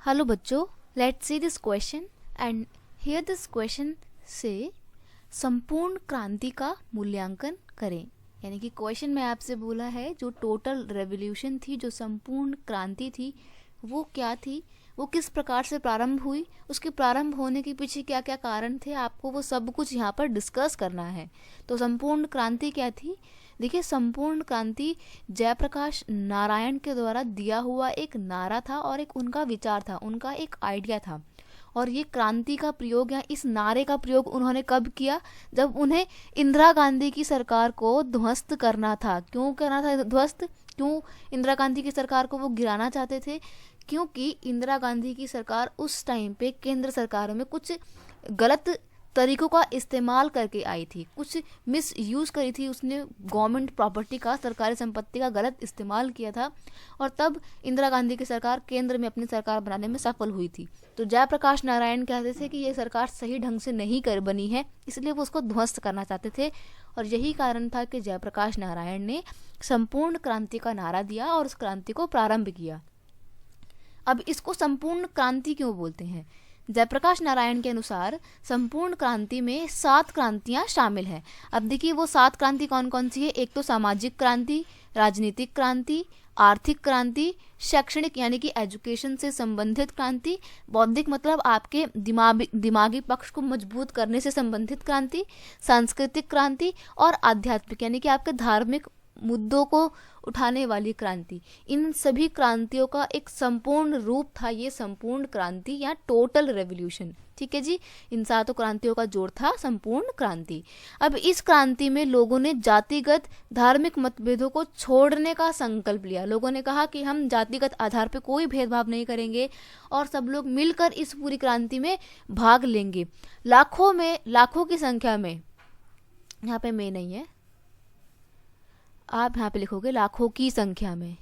Hello बच्चों, let's see this question and here this question से संपूर्ण क्रांति का मूल्यांकन करें। यानी कि क्वेश्चन में आपसे बोला है जो टोटल रेवोल्यूशन थी, जो संपूर्ण क्रांति थी, वो क्या थी, वो किस प्रकार से प्रारंभ हुई, उसके प्रारंभ होने के पीछे क्या क्या कारण थे, आपको वो सब कुछ यहाँ पर डिस्कस करना है। तो संपूर्ण क्रांति क्या थी? देखिए, संपूर्ण क्रांति जयप्रकाश नारायण के द्वारा दिया हुआ एक नारा था और एक उनका विचार था, उनका एक आइडिया था। और ये क्रांति का प्रयोग या इस नारे का प्रयोग उन्होंने कब किया? जब उन्हें इंदिरा गांधी की सरकार को ध्वस्त करना था। क्यों करना था ध्वस्त? क्यों इंदिरा गांधी की सरकार को वो गिराना चाहते थे? क्योंकि इंदिरा गांधी की सरकार उस टाइम पे केंद्र सरकार में कुछ गलत तरीकों का इस्तेमाल करके आई थी, कुछ मिस यूज़ करी थी, उसने गवर्नमेंट प्रॉपर्टी का, सरकारी संपत्ति का गलत इस्तेमाल किया था। और तब इंदिरा गांधी की सरकार केंद्र में अपनी सरकार बनाने में सफल हुई थी। तो जयप्रकाश नारायण कहते थे कि ये सरकार सही ढंग से नहीं कर बनी है, इसलिए वो उसको ध्वस्त करना चाहते थे। और यही कारण था कि जयप्रकाश नारायण ने संपूर्ण क्रांति का नारा दिया और उस क्रांति को प्रारंभ किया। अब इसको संपूर्ण क्रांति क्यों बोलते हैं? जयप्रकाश नारायण के अनुसार संपूर्ण क्रांति में 7 क्रांतियां शामिल हैं। अब देखिए, वो 7 क्रांति कौन कौन सी है? एक तो सामाजिक क्रांति, राजनीतिक क्रांति, आर्थिक क्रांति, शैक्षणिक यानी कि एजुकेशन से संबंधित क्रांति, बौद्धिक मतलब आपके दिमागी पक्ष को मजबूत करने से संबंधित क्रांति, सांस्कृतिक क्रांति और आध्यात्मिक यानी कि आपके धार्मिक मुद्दों को उठाने वाली क्रांति। इन सभी क्रांतियों का एक संपूर्ण रूप था ये संपूर्ण क्रांति या टोटल रेवोल्यूशन। ठीक है जी, इन 7 क्रांतियों का जोड़ था संपूर्ण क्रांति। अब इस क्रांति में लोगों ने जातिगत धार्मिक मतभेदों को छोड़ने का संकल्प लिया। लोगों ने कहा कि हम जातिगत आधार पर कोई भेदभाव नहीं करेंगे और सब लोग मिलकर इस पूरी क्रांति में भाग लेंगे। लाखों की संख्या में, यहाँ पे में नहीं है, आप यहाँ पे लिखोगे लाखों की संख्या में,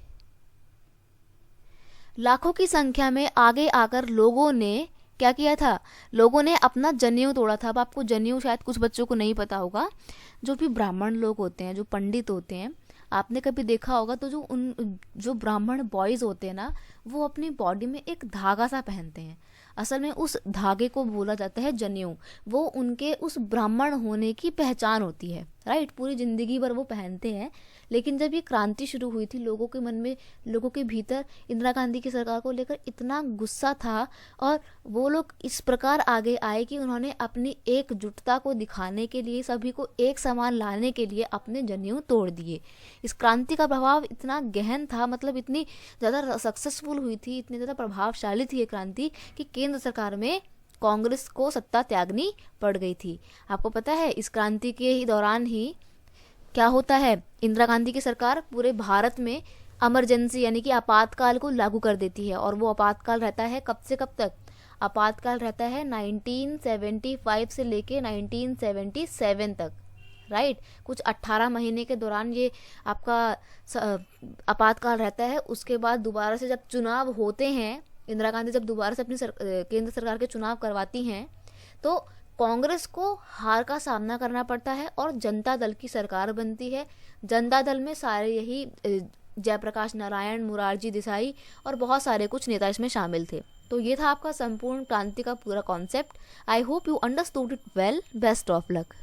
लाखों की संख्या में आगे आकर लोगों ने क्या किया था? लोगों ने अपना जनेऊ तोड़ा था। अब आपको जनेऊ शायद कुछ बच्चों को नहीं पता होगा। जो भी ब्राह्मण लोग होते हैं, जो पंडित होते हैं, आपने कभी देखा होगा तो जो ब्राह्मण बॉयज होते हैं ना, वो अपनी बॉडी में एक धागा सा पहनते हैं। असल में उस धागे को बोला जाता है जनेऊ। वो उनके उस ब्राह्मण होने की पहचान होती है, राइट। पूरी जिंदगी भर वो पहनते हैं। लेकिन जब ये क्रांति शुरू हुई थी, लोगों के मन में, लोगों के भीतर इंदिरा गांधी की सरकार को लेकर इतना गुस्सा था और वो लोग इस प्रकार आगे आए कि उन्होंने अपनी एकजुटता को दिखाने के लिए, सभी को एक समान लाने के लिए अपने जनेऊ तोड़ दिए। इस क्रांति का प्रभाव इतना गहन था, मतलब इतनी ज़्यादा सक्सेसफुल हुई थी, इतनी ज़्यादा प्रभावशाली थी ये क्रांति कि केंद्र सरकार में कांग्रेस को सत्ता त्यागनी पड़ गई थी। आपको पता है, इस क्रांति के ही दौरान ही क्या होता है, इंदिरा गांधी की सरकार पूरे भारत में इमरजेंसी यानी कि आपातकाल को लागू कर देती है। और वो आपातकाल रहता है कब से कब तक? आपातकाल रहता है 1975 से लेके 1977 तक, राइट। कुछ 18 महीने के दौरान ये आपका आपातकाल रहता है। उसके बाद दोबारा से जब चुनाव होते हैं, इंदिरा गांधी जब दोबारा से अपनी केंद्र सरकार के चुनाव करवाती हैं, तो कांग्रेस को हार का सामना करना पड़ता है और जनता दल की सरकार बनती है। जनता दल में सारे यही जयप्रकाश नारायण, मोरारजी देसाई और बहुत सारे कुछ नेता इसमें शामिल थे। तो ये था आपका संपूर्ण क्रांति का पूरा concept. I hope you understood it well. Best of luck.